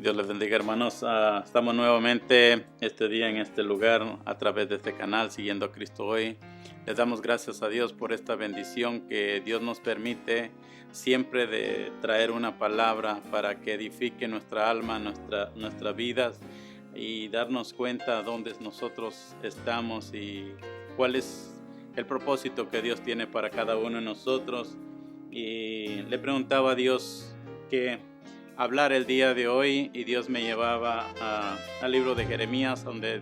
Dios les bendiga, hermanos. Estamos nuevamente este día en este lugar a través de este canal Siguiendo a Cristo Hoy. Les damos gracias a Dios por esta bendición que Dios nos permite siempre de traer una palabra para que edifique nuestra alma, nuestras vidas y darnos cuenta dónde nosotros estamos y cuál es el propósito que Dios tiene para cada uno de nosotros. Y le preguntaba a Dios que hablar el día de hoy, y Dios me llevaba al libro de Jeremías, donde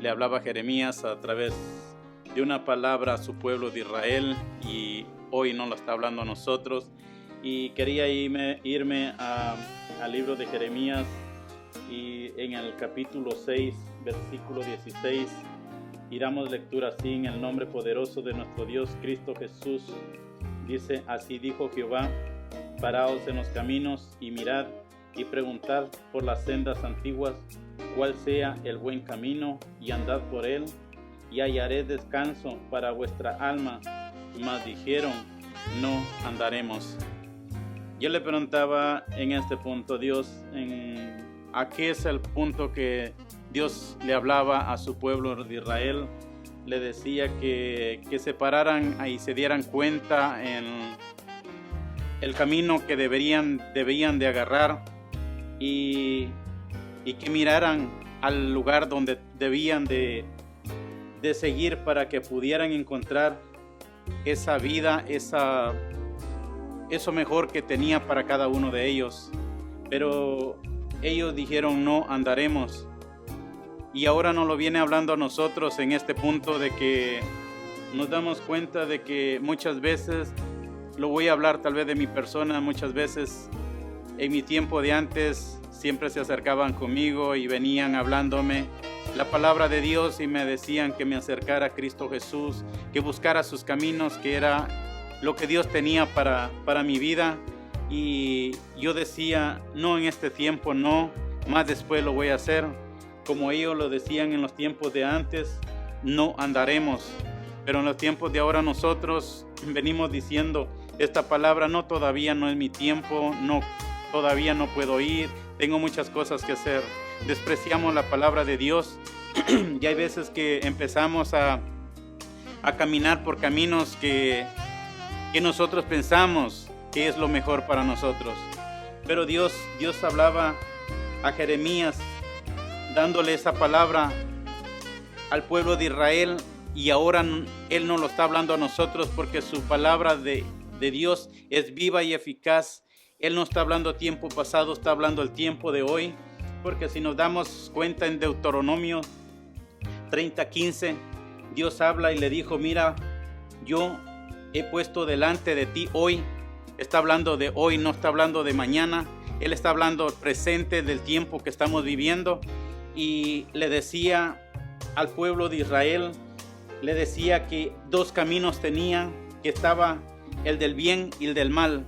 le hablaba a Jeremías a través de una palabra a su pueblo de Israel, y hoy nos lo está hablando a nosotros. Y quería irme al libro de Jeremías, y en el capítulo 6, versículo 16, y damos lectura así: en el nombre poderoso de nuestro Dios Cristo Jesús. Dice: así dijo Jehová, paraos en los caminos y mirad y preguntad por las sendas antiguas cuál sea el buen camino, y andad por él y hallaréis descanso para vuestra alma. Mas dijeron: no andaremos. Yo le preguntaba en este punto, Dios, ¿a qué es el punto que Dios le hablaba a su pueblo de Israel? Le decía que se pararan y se dieran cuenta en el camino que debían de agarrar, y que miraran al lugar donde debían de seguir para que pudieran encontrar esa vida, eso mejor que tenía para cada uno de ellos. Pero ellos dijeron: no andaremos. Y ahora nos lo viene hablando a nosotros en este punto, de que nos damos cuenta de que muchas veces, lo voy a hablar tal vez de mi persona, muchas veces en mi tiempo de antes siempre se acercaban conmigo y venían hablándome la palabra de Dios y me decían que me acercara a Cristo Jesús, que buscara sus caminos, que era lo que Dios tenía para mi vida. Y yo decía: no, en este tiempo no, más después lo voy a hacer. Como ellos lo decían en los tiempos de antes, no andaremos. Pero en los tiempos de ahora nosotros venimos diciendo esta palabra: no, todavía no es mi tiempo, no, todavía no puedo ir, tengo muchas cosas que hacer. Despreciamos la palabra de Dios y hay veces que empezamos a caminar por caminos que nosotros pensamos que es lo mejor para nosotros. Pero Dios hablaba a Jeremías dándole esa palabra al pueblo de Israel, y ahora Él nos lo está hablando a nosotros, porque su palabra de Dios es viva y eficaz. Él no está hablando tiempo pasado, está hablando el tiempo de hoy, porque si nos damos cuenta en Deuteronomio 30:15, Dios habla y le dijo: mira, yo he puesto delante de ti hoy. Está hablando de hoy, no está hablando de mañana. Él está hablando presente del tiempo que estamos viviendo. Y le decía al pueblo de Israel, le decía que dos caminos tenían, que estaba el del bien y el del mal.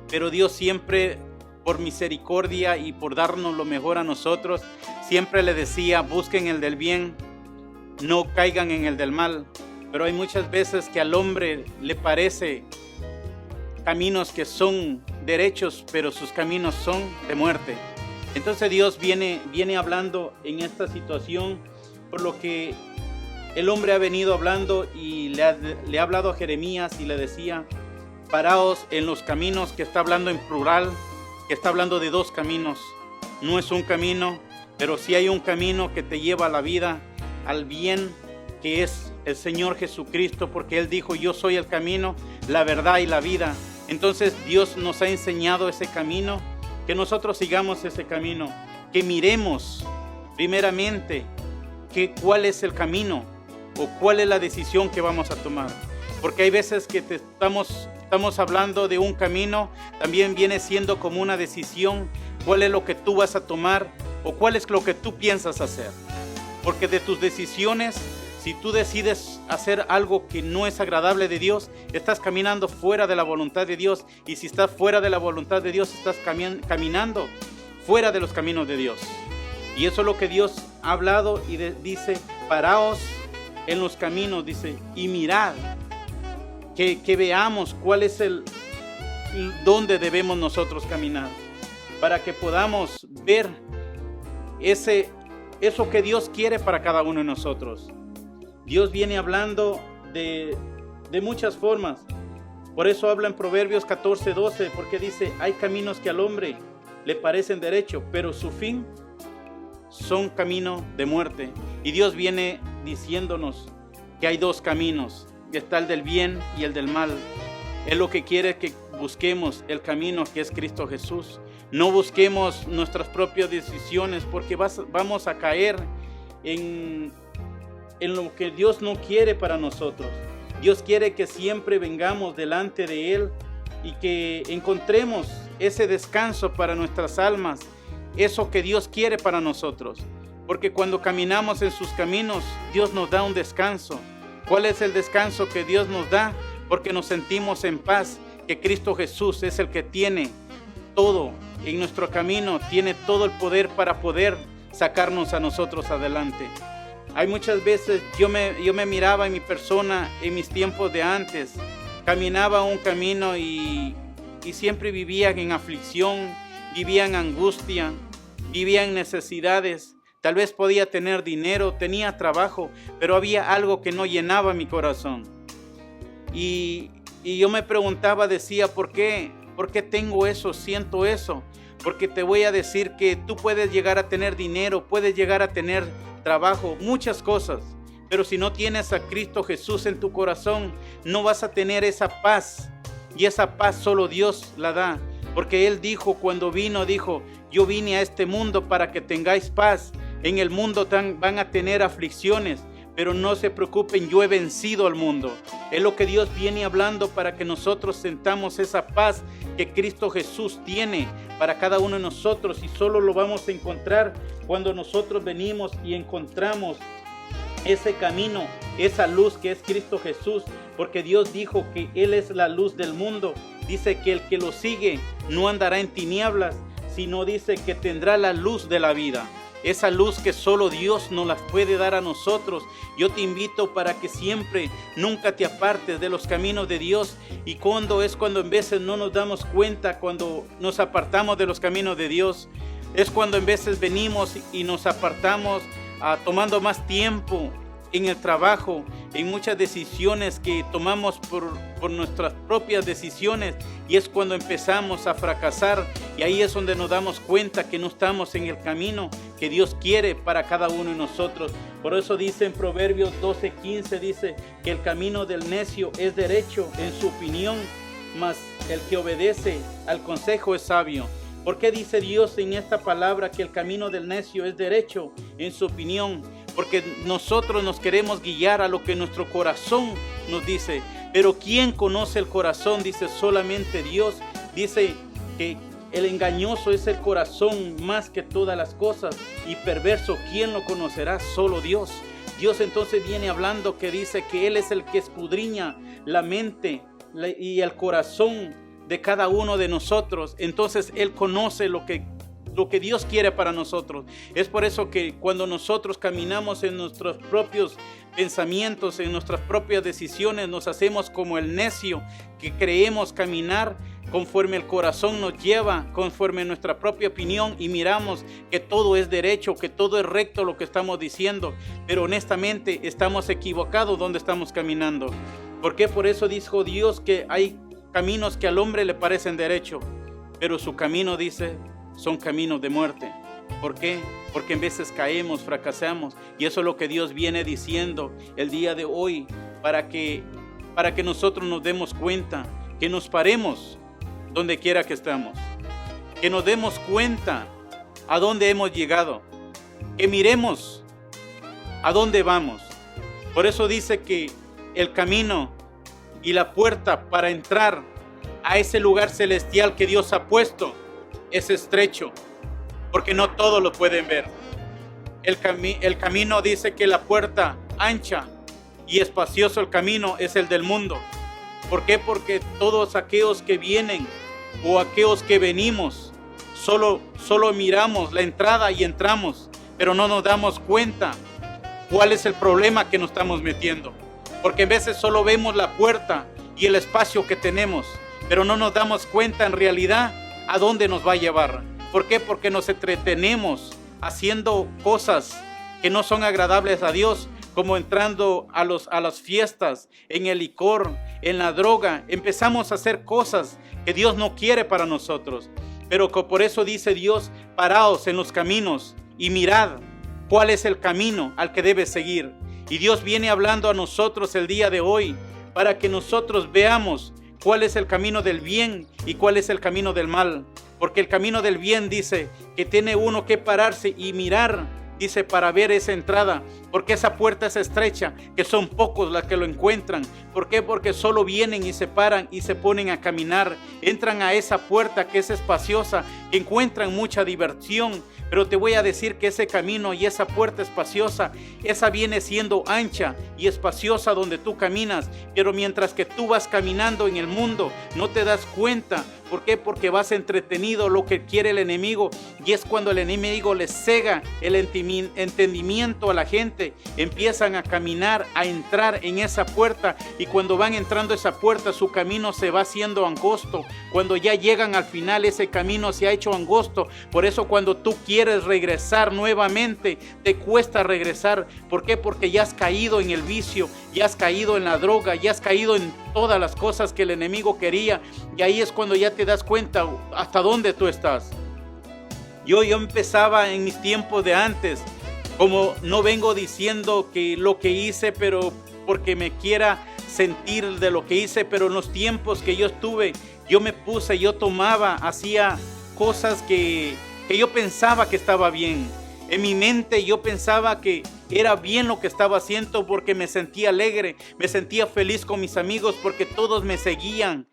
Pero Dios siempre, por misericordia y por darnos lo mejor a nosotros, siempre le decía: busquen el del bien, no caigan en el del mal. Pero hay muchas veces que al hombre le parece caminos que son derechos, pero sus caminos son de muerte. Entonces Dios viene hablando en esta situación, por lo que el hombre ha venido hablando, y le ha hablado a Jeremías y le decía: paraos en los caminos, que está hablando en plural, que está hablando de dos caminos. No es un camino, pero sí hay un camino que te lleva a la vida, al bien, que es el Señor Jesucristo, porque Él dijo: yo soy el camino, la verdad y la vida. Entonces Dios nos ha enseñado ese camino, que nosotros sigamos ese camino, que miremos primeramente cuál es el camino o cuál es la decisión que vamos a tomar. Porque hay veces que estamos hablando de un camino, también viene siendo como una decisión, cuál es lo que tú vas a tomar o cuál es lo que tú piensas hacer. Porque de tus decisiones, si tú decides hacer algo que no es agradable de Dios, estás caminando fuera de la voluntad de Dios. Y si estás fuera de la voluntad de Dios, estás caminando fuera de los caminos de Dios. Y eso es lo que Dios ha hablado, y dice: paraos en los caminos, dice, y mirad, que veamos cuál es dónde debemos nosotros caminar. para que podamos ver eso que Dios quiere para cada uno de nosotros. Dios viene hablando de muchas formas. Por eso habla en Proverbios 14:12, porque dice: hay caminos que al hombre le parecen derecho, pero su fin son camino de muerte. Y Dios viene diciéndonos que hay dos caminos, está el del bien y el del mal. Él lo que quiere es que busquemos el camino que es Cristo Jesús. No busquemos nuestras propias decisiones, porque vamos a caer en lo que Dios no quiere para nosotros. Dios quiere que siempre vengamos delante de Él y que encontremos ese descanso para nuestras almas, eso que Dios quiere para nosotros. Porque cuando caminamos en sus caminos, Dios nos da un descanso. ¿Cuál es el descanso que Dios nos da? Porque nos sentimos en paz, que Cristo Jesús es el que tiene todo en nuestro camino, tiene todo el poder para poder sacarnos a nosotros adelante. Hay muchas veces yo me miraba en mi persona, en mis tiempos de antes, caminaba un camino y siempre vivía en aflicción, vivía en angustia, vivía en necesidades. Tal vez podía tener dinero, tenía trabajo, pero había algo que no llenaba mi corazón. Y yo me preguntaba, decía, ¿por qué tengo eso, siento eso? Porque te voy a decir que tú puedes llegar a tener dinero, puedes llegar a tener trabajo, muchas cosas, pero si no tienes a Cristo Jesús en tu corazón, no vas a tener esa paz, y esa paz solo Dios la da, porque Él dijo, cuando vino, dijo: yo vine a este mundo para que tengáis paz. En el mundo van a tener aflicciones, pero no se preocupen, yo he vencido al mundo. Es lo que Dios viene hablando para que nosotros sentamos esa paz que Cristo Jesús tiene para cada uno de nosotros, y solo lo vamos a encontrar cuando nosotros venimos y encontramos ese camino, esa luz que es Cristo Jesús, porque Dios dijo que Él es la luz del mundo. Dice que el que lo sigue no andará en tinieblas, sino dice que tendrá la luz de la vida. Esa luz que solo Dios nos la puede dar a nosotros. Yo te invito para que siempre, nunca te apartes de los caminos de Dios. Y cuando en veces no nos damos cuenta, cuando nos apartamos de los caminos de Dios, es cuando en veces venimos y nos apartamos, tomando más tiempo en el trabajo, en muchas decisiones que tomamos por nuestras propias decisiones, y es cuando empezamos a fracasar, y ahí es donde nos damos cuenta que no estamos en el camino que Dios quiere para cada uno de nosotros. Por eso dice en Proverbios 12:15, dice que el camino del necio es derecho en su opinión, mas el que obedece al consejo es sabio. ¿Por qué dice Dios en esta palabra que el camino del necio es derecho en su opinión? Porque nosotros nos queremos guiar a lo que nuestro corazón nos dice. Pero ¿quién conoce el corazón? Dice solamente Dios. Dice que el engañoso es el corazón más que todas las cosas, y perverso, ¿quién lo conocerá? Solo Dios. Dios entonces viene hablando que dice que Él es el que escudriña la mente y el corazón de cada uno de nosotros. Entonces Él conoce lo que Dios quiere para nosotros. Es por eso que cuando nosotros caminamos en nuestros propios pensamientos, en nuestras propias decisiones, nos hacemos como el necio, que creemos caminar conforme el corazón nos lleva, conforme nuestra propia opinión, y miramos que todo es derecho, que todo es recto lo que estamos diciendo, pero honestamente estamos equivocados donde estamos caminando. ¿Por qué? Por eso dijo Dios que hay caminos que al hombre le parecen derecho, pero su camino, dice, son caminos de muerte. ¿Por qué? Porque en veces caemos, fracasamos, y eso es lo que Dios viene diciendo el día de hoy, para que nosotros nos demos cuenta, que nos paremos donde quiera que estamos, que nos demos cuenta a dónde hemos llegado, que miremos a dónde vamos. Por eso dice que el camino y la puerta para entrar a ese lugar celestial que Dios ha puesto es estrecho, porque no todos lo pueden ver. El camino, dice que la puerta ancha y espacioso el camino es el del mundo. ¿Por qué? Porque todos aquellos que vienen o aquellos que venimos solo miramos la entrada y entramos, pero no nos damos cuenta cuál es el problema que nos estamos metiendo. Porque a veces solo vemos la puerta y el espacio que tenemos, pero no nos damos cuenta en realidad a dónde nos va a llevar. ¿Por qué? Porque nos entretenemos haciendo cosas que no son agradables a Dios, como entrando a las fiestas, en el licor, en la droga. Empezamos a hacer cosas que Dios no quiere para nosotros. Pero por eso dice Dios, paraos en los caminos y mirad cuál es el camino al que debes seguir. Y Dios viene hablando a nosotros el día de hoy para que nosotros veamos cuál es el camino del bien y cuál es el camino del mal. Porque el camino del bien dice que tiene uno que pararse y mirar, dice, para ver esa entrada, porque esa puerta es estrecha, que son pocos los que lo encuentran. ¿Por qué? Porque solo vienen y se paran y se ponen a caminar, entran a esa puerta que es espaciosa, que encuentran mucha diversión. Pero te voy a decir que ese camino y esa puerta espaciosa, esa viene siendo ancha y espaciosa donde tú caminas, pero mientras que tú vas caminando en el mundo, no te das cuenta. ¿Por qué? Porque vas entretenido lo que quiere el enemigo, y es cuando el enemigo le cega el entendimiento a la gente. Empiezan a caminar, a entrar en esa puerta, y cuando van entrando a esa puerta, su camino se va haciendo angosto. Cuando ya llegan al final, ese camino se ha hecho angosto. Por eso cuando tú quieres regresar nuevamente, te cuesta regresar. ¿Por qué? Porque ya has caído en el vicio, ya has caído en la droga, ya has caído en todas las cosas que el enemigo quería, y ahí es cuando ya te das cuenta hasta dónde tú estás. Yo empezaba en mis tiempos de antes, como no vengo diciendo que lo que hice, pero porque me quiera sentir de lo que hice, pero en los tiempos que yo estuve, yo me puse, yo tomaba, hacía cosas que yo pensaba que estaba bien. En mi mente yo pensaba que era bien lo que estaba haciendo porque me sentía alegre, me sentía feliz con mis amigos porque todos me seguían.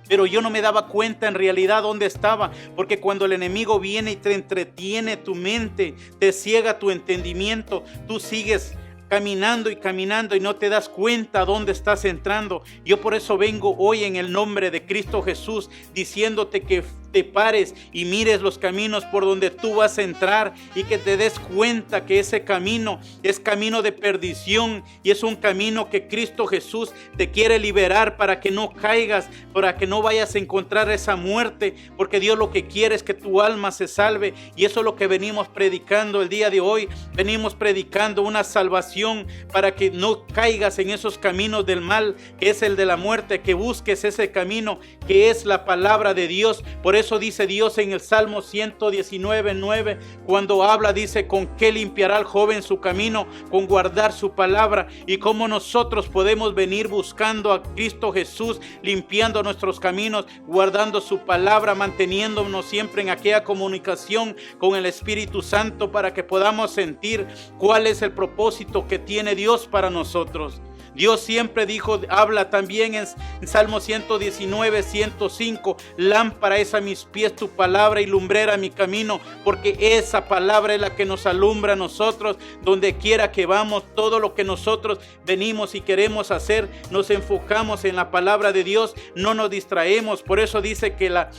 Pero yo no me daba cuenta en realidad dónde estaba, porque cuando el enemigo viene y te entretiene tu mente, te ciega tu entendimiento, tú sigues caminando y no te das cuenta dónde estás entrando. Yo por eso vengo hoy en el nombre de Cristo Jesús diciéndote que te pares y mires los caminos por donde tú vas a entrar, y que te des cuenta que ese camino es camino de perdición, y es un camino que Cristo Jesús te quiere liberar para que no caigas, para que no vayas a encontrar esa muerte, porque Dios lo que quiere es que tu alma se salve. Y eso es lo que venimos predicando el día de hoy. Venimos predicando una salvación para que no caigas en esos caminos del mal, que es el de la muerte, que busques ese camino que es la palabra de Dios. Por eso dice Dios en el Salmo 119:9, cuando habla, dice: ¿con qué limpiará el joven su camino? Con guardar su palabra. Y cómo nosotros podemos venir buscando a Cristo Jesús, limpiando nuestros caminos, guardando su palabra, manteniéndonos siempre en aquella comunicación con el Espíritu Santo, para que podamos sentir cuál es el propósito que tiene Dios para nosotros. Dios siempre dijo, habla también en Salmo 119:105, lámpara es a mis pies tu palabra y lumbrera mi camino, porque esa palabra es la que nos alumbra a nosotros donde quiera que vamos. Todo lo que nosotros venimos y queremos hacer, nos enfocamos en la palabra de Dios, no nos distraemos. Por eso dice que la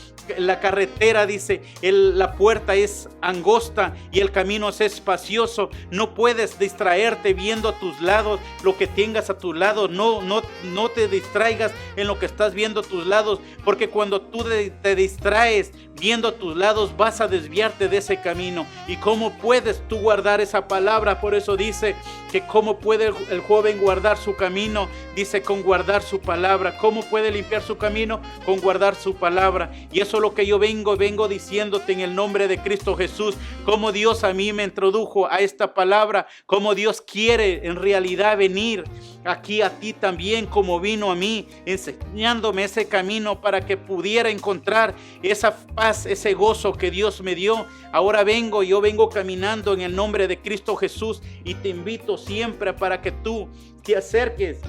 carretera, dice, la puerta es angosta y el camino es espacioso. No puedes distraerte viendo a tus lados lo que tengas a tus lados. No te distraigas en lo que estás viendo a tus lados, porque cuando tú te distraes viendo a tus lados, vas a desviarte de ese camino. ¿Y cómo puedes tú guardar esa palabra? Por eso dice que cómo puede el joven guardar su camino, dice, con guardar su palabra. ¿Cómo puede limpiar su camino? Con guardar su palabra. Y eso es lo que yo vengo diciéndote en el nombre de Cristo Jesús, cómo Dios a mí me introdujo a esta palabra, cómo Dios quiere en realidad venir aquí a ti también, como vino a mí, enseñándome ese camino para que pudiera encontrar esa paz, ese gozo que Dios me dio. Ahora yo vengo caminando en el nombre de Cristo Jesús, y te invito siempre para que tú te acerques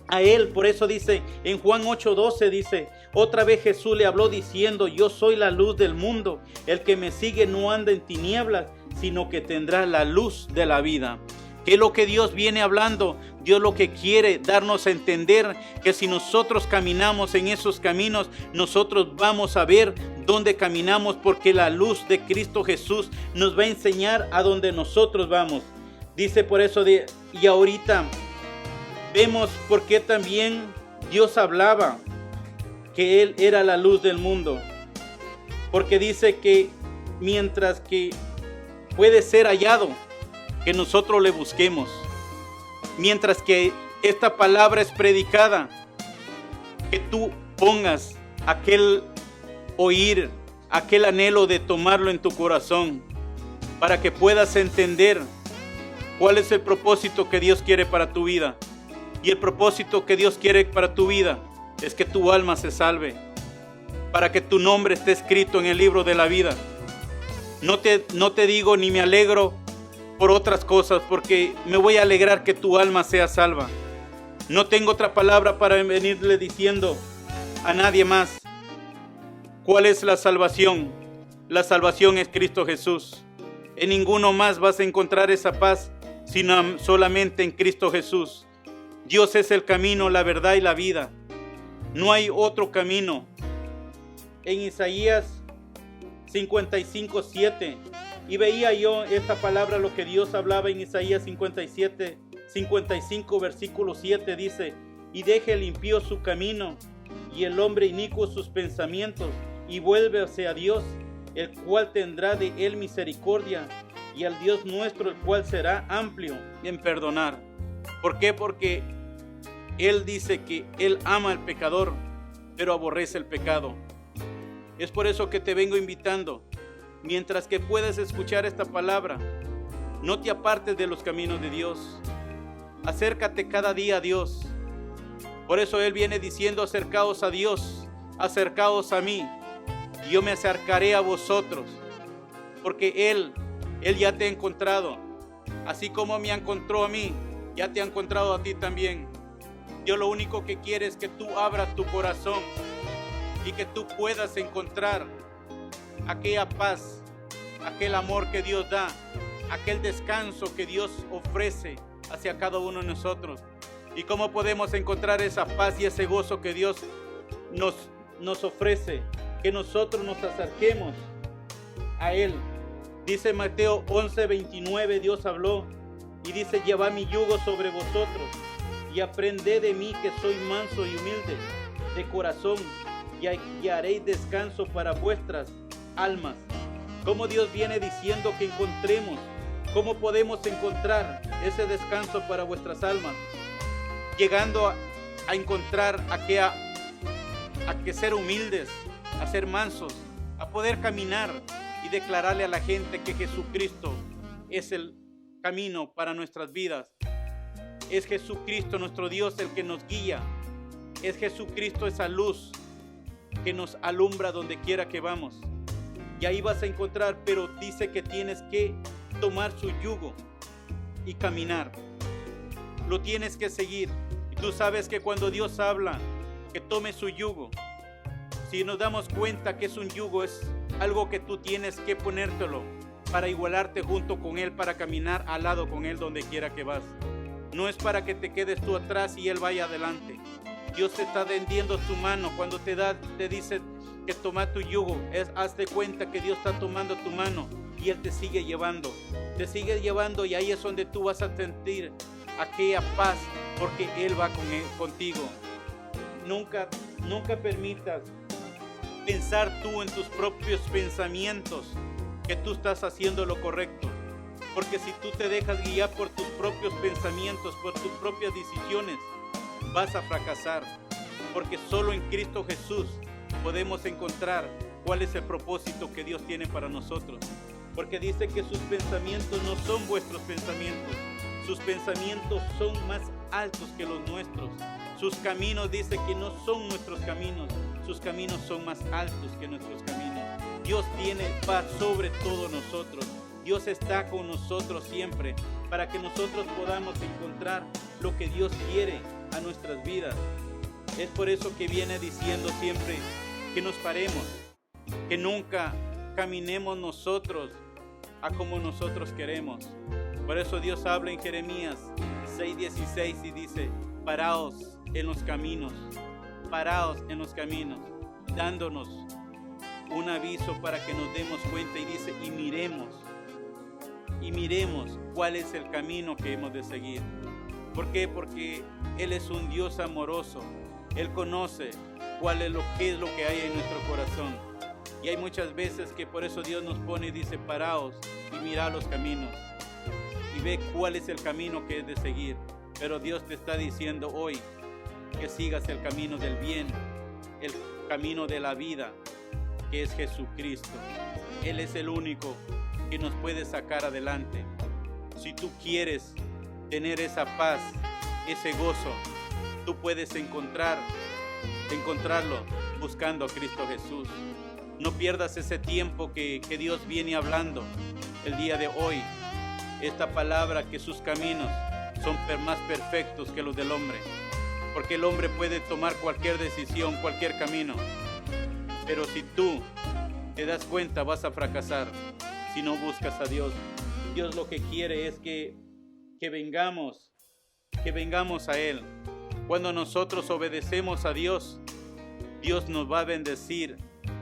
a Él. Por eso dice en Juan 8:12, dice: otra vez Jesús le habló diciendo: yo soy la luz del mundo, el que me sigue no anda en tinieblas, sino que tendrá la luz de la vida. ¿Qué es lo que Dios viene hablando? Dios lo que quiere darnos a entender que si nosotros caminamos en esos caminos, nosotros vamos a ver dónde caminamos, porque la luz de Cristo Jesús nos va a enseñar a dónde nosotros vamos. Dice por eso, y ahorita vemos por qué también Dios hablaba que Él era la luz del mundo. Porque dice que mientras que puede ser hallado, que nosotros le busquemos. Mientras que esta palabra es predicada, que tú pongas aquel oír, aquel anhelo de tomarlo en tu corazón, para que puedas entender cuál es el propósito que Dios quiere para tu vida. Y el propósito que Dios quiere para tu vida es que tu alma se salve, para que tu nombre esté escrito en el libro de la vida. No te digo ni me alegro por otras cosas, porque me voy a alegrar que tu alma sea salva. No tengo otra palabra para venirle diciendo a nadie más. ¿Cuál es la salvación? La salvación es Cristo Jesús. En ninguno más vas a encontrar esa paz, sino solamente en Cristo Jesús. Dios es el camino, la verdad y la vida. No hay otro camino. En Isaías 55:7, y veía yo esta palabra, lo que Dios hablaba en Isaías 55, versículo 7, dice: y deje el impío su camino, y el hombre inicuo sus pensamientos, y vuélvase a Dios, el cual tendrá de él misericordia, y al Dios nuestro, el cual será amplio en perdonar. ¿Por qué? Porque Él dice que Él ama al pecador, pero aborrece el pecado. Es por eso que te vengo invitando, mientras que puedes escuchar esta palabra, no te apartes de los caminos de Dios. Acércate cada día a Dios. Por eso Él viene diciendo: acercaos a Dios, acercaos a mí, y yo me acercaré a vosotros. Porque Él ya te ha encontrado. Así como me encontró a mí, ya te ha encontrado a ti también. Dios lo único que quiere es que tú abras tu corazón y que tú puedas encontrar aquella paz, aquel amor que Dios da, aquel descanso que Dios ofrece hacia cada uno de nosotros. ¿Y cómo podemos encontrar esa paz y ese gozo que Dios nos ofrece? Que nosotros nos acerquemos a Él. Dice Mateo 11:29, Dios habló y dice: llevad mi yugo sobre vosotros y aprended de mí, que soy manso y humilde de corazón, y haréis descanso para vuestras almas. Como Dios viene diciendo que encontremos, ¿cómo podemos encontrar ese descanso para vuestras almas? Llegando a encontrar a que ser humildes, a ser mansos, a poder caminar y declararle a la gente que Jesucristo es el camino para nuestras vidas. Es Jesucristo nuestro Dios el que nos guía. Es Jesucristo esa luz que nos alumbra donde quiera que vamos. Y ahí vas a encontrar, pero dice que tienes que tomar su yugo y caminar. Lo tienes que seguir. Y tú sabes que cuando Dios habla que tome su yugo, si nos damos cuenta que es un yugo, es algo que tú tienes que ponértelo para igualarte junto con Él, para caminar al lado con Él donde quiera que vas. No es para que te quedes tú atrás y Él vaya adelante. Dios te está tendiendo tu mano. Cuando te dice que toma tu yugo, hazte cuenta que Dios está tomando tu mano y Él te sigue llevando. Te sigue llevando, y ahí es donde tú vas a sentir aquella paz, porque Él va contigo. Nunca permitas pensar tú en tus propios pensamientos que tú estás haciendo lo correcto. Porque si tú te dejas guiar por tus propios pensamientos, por tus propias decisiones, vas a fracasar. Porque solo en Cristo Jesús podemos encontrar cuál es el propósito que Dios tiene para nosotros. Porque dice que sus pensamientos no son vuestros pensamientos. Sus pensamientos son más altos que los nuestros. Sus caminos, dice que no son nuestros caminos. Sus caminos son más altos que nuestros caminos. Dios tiene paz sobre todos nosotros. Dios está con nosotros siempre, para que nosotros podamos encontrar lo que Dios quiere a nuestras vidas. Es por eso que viene diciendo siempre que nos paremos, que nunca caminemos nosotros a como nosotros queremos. Por eso Dios habla en Jeremías 6:16 y dice: paraos en los caminos, dándonos un aviso para que nos demos cuenta, y dice: y miremos cuál es el camino que hemos de seguir. ¿Por qué? Porque Él es un Dios amoroso. Él conoce qué es lo que hay en nuestro corazón. Y hay muchas veces que por eso Dios nos pone y dice, paraos y mirad los caminos y ve cuál es el camino que es de seguir. Pero Dios te está diciendo hoy que sigas el camino del bien, el camino de la vida, que es Jesucristo. Él es el único que nos puede sacar adelante. Si tú quieres tener esa paz, ese gozo, tú puedes encontrarlo buscando a Cristo Jesús. No pierdas ese tiempo que Dios viene hablando el día de hoy. Esta palabra, que sus caminos son más perfectos que los del hombre. Porque el hombre puede tomar cualquier decisión, cualquier camino. Pero si tú te das cuenta, vas a fracasar si no buscas a Dios. Dios lo que quiere es que vengamos a Él. Cuando nosotros obedecemos a Dios, Dios nos va a bendecir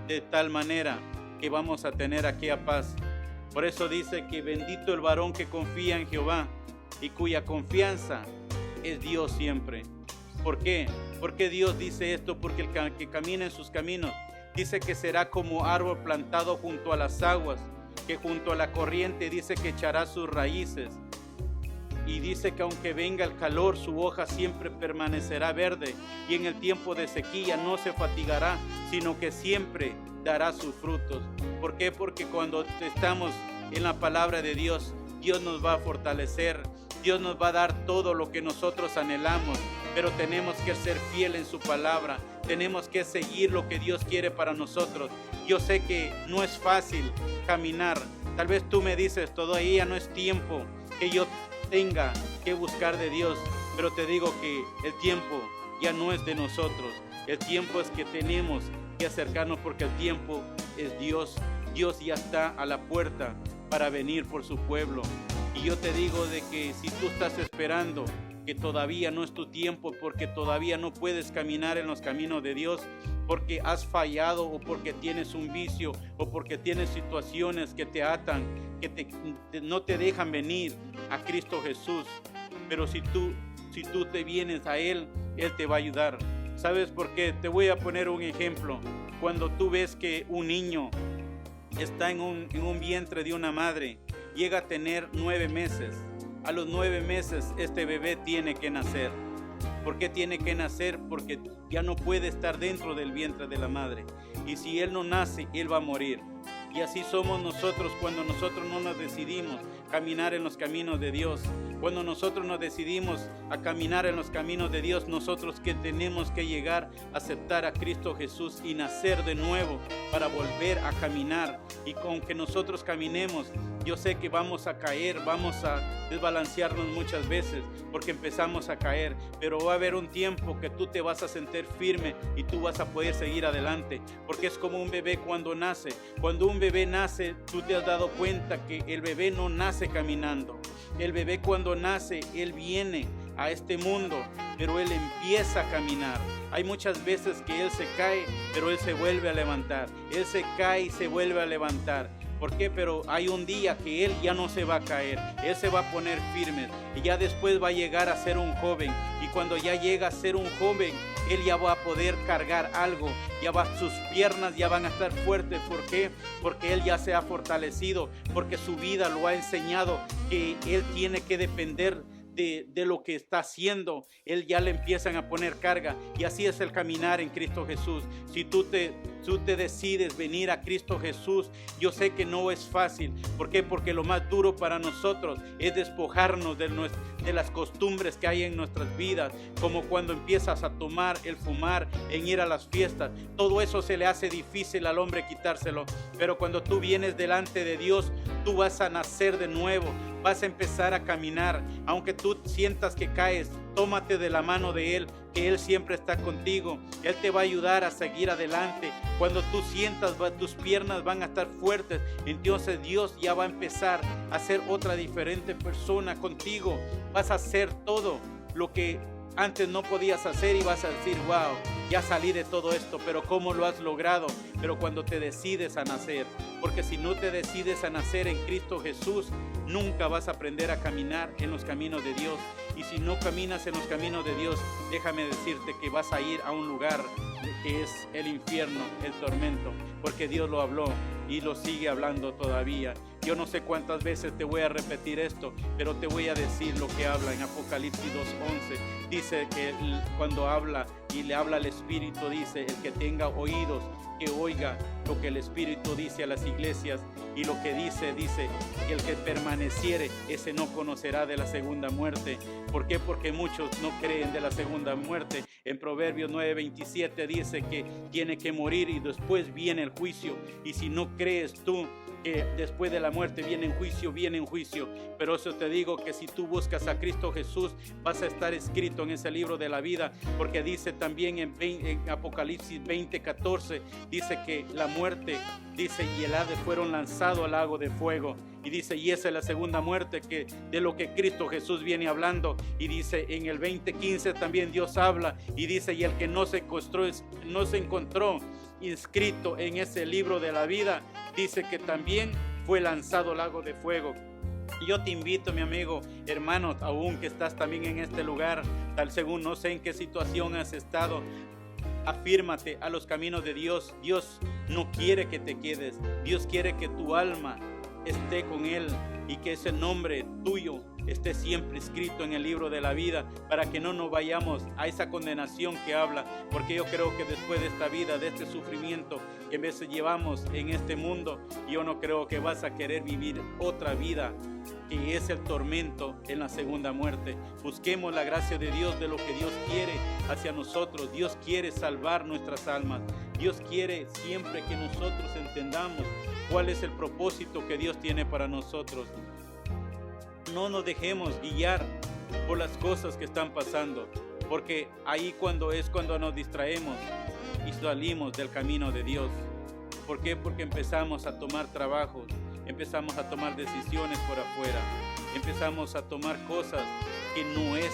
de tal manera que vamos a tener aquella paz. Por eso dice que bendito el varón que confía en Jehová y cuya confianza es Dios siempre. ¿Por qué? Porque Dios dice esto, porque el que camina en sus caminos, dice que será como árbol plantado junto a las aguas, que junto a la corriente dice que echará sus raíces. Y dice que aunque venga el calor, su hoja siempre permanecerá verde, y en el tiempo de sequía no se fatigará, sino que siempre dará sus frutos. ¿Por qué? Porque cuando estamos en la palabra de Dios, Dios nos va a fortalecer, Dios nos va a dar todo lo que nosotros anhelamos, pero tenemos que ser fieles en su palabra, tenemos que seguir lo que Dios quiere para nosotros. Yo sé que no es fácil caminar, tal vez tú me dices, todavía no es tiempo que yo tenga que buscar de Dios, pero te digo que el tiempo ya no es de nosotros, el tiempo es que tenemos que acercarnos, porque el tiempo es Dios. Dios ya está a la puerta para venir por su pueblo. Y yo te digo de que si tú estás esperando que todavía no es tu tiempo, porque todavía no puedes caminar en los caminos de Dios, porque has fallado o porque tienes un vicio o porque tienes situaciones que te atan, que no te dejan venir a Cristo Jesús. Pero si tú te vienes a Él, Él te va a ayudar. ¿Sabes por qué? Te voy a poner un ejemplo. Cuando tú ves que un niño está en un vientre de una madre, llega a tener 9 meses. A los 9 meses este bebé tiene que nacer. ¿Por qué tiene que nacer? Porque ya no puede estar dentro del vientre de la madre. Y si él no nace, él va a morir. Y así somos nosotros cuando nosotros no nos decidimos caminar en los caminos de Dios. Cuando nosotros nos decidimos a caminar en los caminos de Dios, nosotros que tenemos que llegar a aceptar a Cristo Jesús y nacer de nuevo para volver a caminar. Y con que nosotros caminemos, yo sé que vamos a caer, vamos a desbalancearnos muchas veces porque empezamos a caer, pero va a haber un tiempo que tú te vas a sentir firme y tú vas a poder seguir adelante, porque es como un bebé cuando nace. Cuando un bebé nace, tú te has dado cuenta que el bebé no nace caminando. El bebé cuando nace, él viene a este mundo, pero él empieza a caminar. Hay muchas veces que él se cae, pero él se vuelve a levantar. Él se cae y se vuelve a levantar. ¿Por qué? Pero hay un día que él ya no se va a caer, él se va a poner firme y ya después va a llegar a ser un joven. Y cuando ya llega a ser un joven, él ya va a poder cargar algo, sus piernas ya van a estar fuertes. ¿Por qué? Porque él ya se ha fortalecido, porque su vida lo ha enseñado que él tiene que depender de lo que está haciendo. Él ya le empiezan a poner carga, y así es el caminar en Cristo Jesús. Si tú te decides venir a Cristo Jesús, yo sé que no es fácil. ¿Por qué? Porque lo más duro para nosotros es despojarnos de las costumbres que hay en nuestras vidas, como cuando empiezas a tomar, el fumar, en ir a las fiestas. Todo eso se le hace difícil al hombre quitárselo, pero cuando tú vienes delante de Dios, tú vas a nacer de nuevo, vas a empezar a caminar. Aunque tú sientas que caes, tómate de la mano de Él, que Él siempre está contigo. Él te va a ayudar a seguir adelante. Cuando tú sientas, tus piernas van a estar fuertes, entonces Dios ya va a empezar a ser otra diferente persona contigo. Vas a hacer todo lo que antes no podías hacer y vas a decir, wow, ya salí de todo esto, pero ¿cómo lo has logrado? Pero cuando te decides a nacer, porque si no te decides a nacer en Cristo Jesús, nunca vas a aprender a caminar en los caminos de Dios. Y si no caminas en los caminos de Dios, déjame decirte que vas a ir a un lugar que es el infierno, el tormento, porque Dios lo habló y lo sigue hablando todavía. Yo no sé cuántas veces te voy a repetir esto, pero te voy a decir lo que habla en Apocalipsis 2:11. Dice que cuando habla y le habla al Espíritu, dice: el que tenga oídos, que oiga lo que el Espíritu dice a las iglesias. Y lo que dice que el que permaneciere, ese no conocerá de la segunda muerte. ¿Por qué? Porque muchos no creen de la segunda muerte. En Proverbios 9:27 dice que tiene que morir y después viene el juicio. Y si no crees tú que después de la muerte viene en juicio. Pero eso te digo, que si tú buscas a Cristo Jesús, vas a estar escrito en ese libro de la vida, porque dice también en Apocalipsis 20:14, dice que la muerte, dice, y el Hades fueron lanzados al lago de fuego. Y dice, y esa es la segunda muerte, que de lo que Cristo Jesús viene hablando. Y dice en el 20:15 también Dios habla y dice: y el que no se encontró inscrito en ese libro de la vida, dice que también fue lanzado al lago de fuego. Y yo te invito, mi amigo, hermano, aún que estás también en este lugar, tal según no sé en qué situación has estado, afírmate a los caminos de Dios. Dios no quiere que te quedes. Dios quiere que tu alma esté con Él y que ese nombre tuyo esté siempre escrito en el libro de la vida, para que no nos vayamos a esa condenación que habla. Porque yo creo que después de esta vida, de este sufrimiento que a veces llevamos en este mundo, yo no creo que vas a querer vivir otra vida, que es el tormento en la segunda muerte. Busquemos la gracia de Dios, de lo que Dios quiere hacia nosotros. Dios quiere salvar nuestras almas. Dios quiere siempre que nosotros entendamos cuál es el propósito que Dios tiene para nosotros. No nos dejemos guiar por las cosas que están pasando, porque ahí cuando nos distraemos y salimos del camino de Dios. ¿Por qué? Porque empezamos a tomar trabajos, empezamos a tomar decisiones por afuera, empezamos a tomar cosas que no es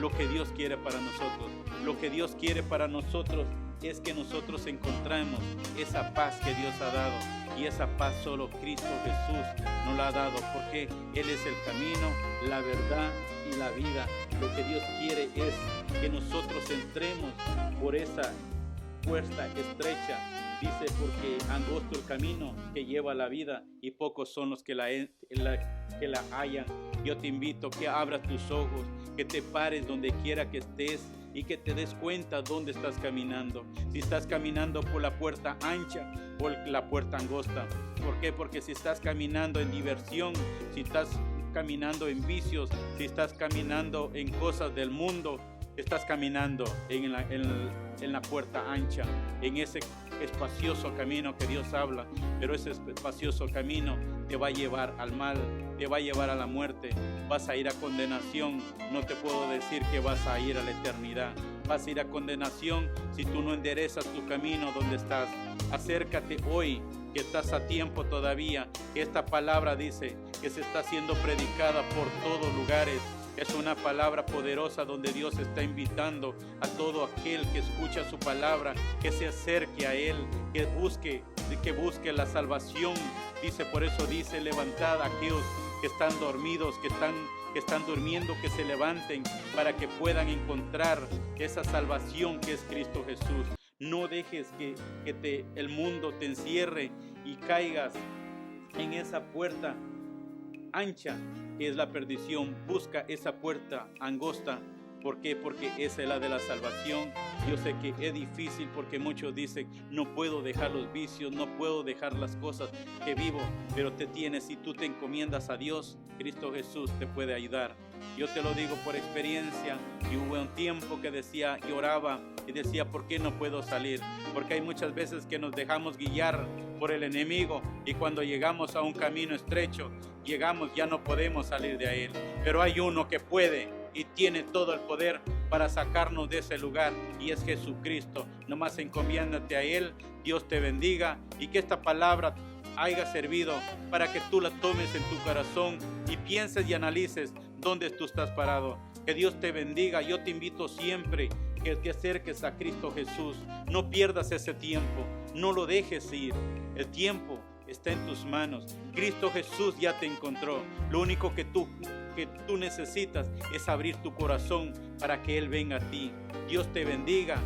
lo que Dios quiere para nosotros. Lo que Dios quiere para nosotros es que nosotros encontremos esa paz que Dios ha dado, y esa paz solo Cristo Jesús nos la ha dado, porque Él es el camino, la verdad y la vida. Lo que Dios quiere es que nosotros entremos por esa puerta estrecha. Dice, porque angosto el camino que lleva a la vida y pocos son los que la hallan. Yo te invito que abras tus ojos, que te pares donde quiera que estés y que te des cuenta dónde estás caminando. Si estás caminando por la puerta ancha o la puerta angosta. ¿Por qué? Porque si estás caminando en diversión, si estás caminando en vicios, si estás caminando en cosas del mundo, estás caminando en la puerta ancha, en ese espacioso camino que Dios habla. Pero ese espacioso camino te va a llevar al mal, te va a llevar a la muerte, vas a ir a condenación. No te puedo decir que vas a ir a la eternidad, vas a ir a condenación si tú no enderezas tu camino donde estás. Acércate hoy, que estás a tiempo todavía, que esta palabra dice que se está siendo predicada por todos lugares. Es una palabra poderosa donde Dios está invitando a todo aquel que escucha su palabra, que se acerque a Él, que busque la salvación. Dice, por eso dice, levantad a aquellos que están dormidos, que están durmiendo, que se levanten para que puedan encontrar esa salvación que es Cristo Jesús. No dejes que el mundo te encierre y caigas en esa puerta ancha que es la perdición. Busca esa puerta angosta. ¿Por qué? Porque esa es la de la salvación. Yo sé que es difícil, porque muchos dicen, no puedo dejar los vicios, no puedo dejar las cosas que vivo, pero si tú te encomiendas a Dios, Cristo Jesús te puede ayudar. Yo te lo digo por experiencia, y hubo un tiempo que decía, y oraba y decía, ¿por qué no puedo salir? Porque hay muchas veces que nos dejamos guiar por el enemigo, y cuando llegamos a un camino estrecho, ya no podemos salir de él. Pero hay uno que puede y tiene todo el poder para sacarnos de ese lugar, y es Jesucristo. Nomás encomiéndate a Él. Dios te bendiga, y que esta palabra haya servido para que tú la tomes en tu corazón y pienses y analices dónde tú estás parado. Que Dios te bendiga. Yo te invito siempre que te acerques a Cristo Jesús. No pierdas ese tiempo, no lo dejes ir. El tiempo está en tus manos. Cristo Jesús ya te encontró. Lo único que tú necesitas es abrir tu corazón para que Él venga a ti. Dios te bendiga.